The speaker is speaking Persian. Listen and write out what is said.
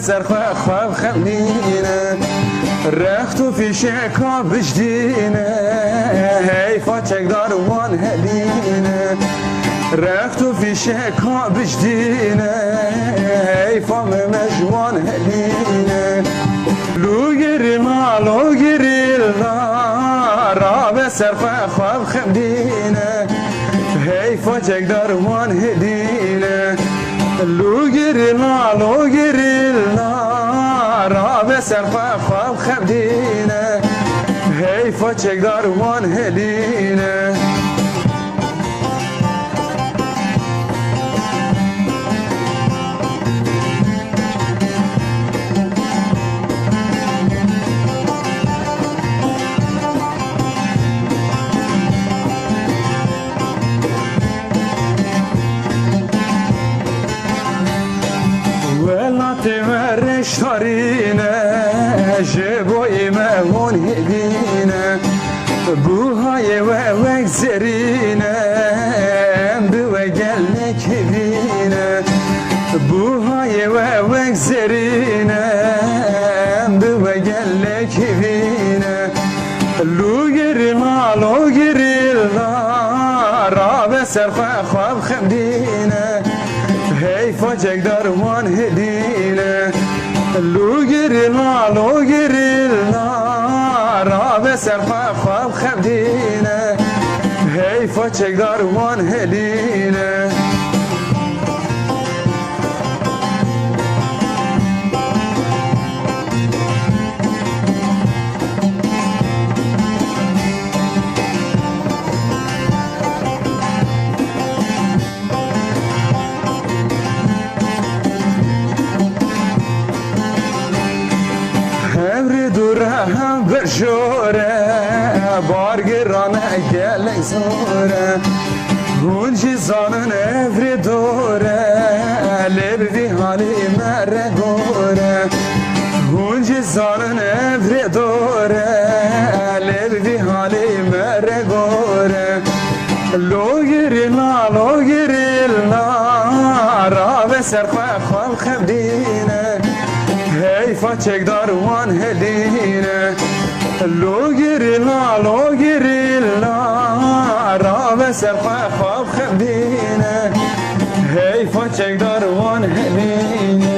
سرخ خواب خمدینه رختو فیشکا بجدینه حیفا چکدار وان هدینه رختو فیشکا بجدینه حیفا ممجوان هدینه لو گری ما لو گری راب سرخ خواب خمدینه حیفا چکدار وان هدینه لو گری ما لو گری راب سرخ خواب خمدینه حیفا چکدار وان هدینه تمرش تارینه جبوی مهون هدینه بوهای وک زرینه بو گلک هدینه بوهای وک زرینه بو گلک هدینه لوگری ما لوگری راب سرخ خواب خمدینه حیفا چکدار وان هدینه لو گری لا لو گری لا راب سرخ خواب خمدینه حیفا چکدار وان هدینه هم برشوره بارگرانه گلک زوره هونجی زانن افری دوره لب وی حالی مره گوره هونجی زانن افری دوره لب وی حالی مره گوره لوگری لا راب سرخ خواب خمدینه حیفا چکدار وان هدینه لوگری لا راب سرخ خواب خمدینه حیفا چکدار وان هدینه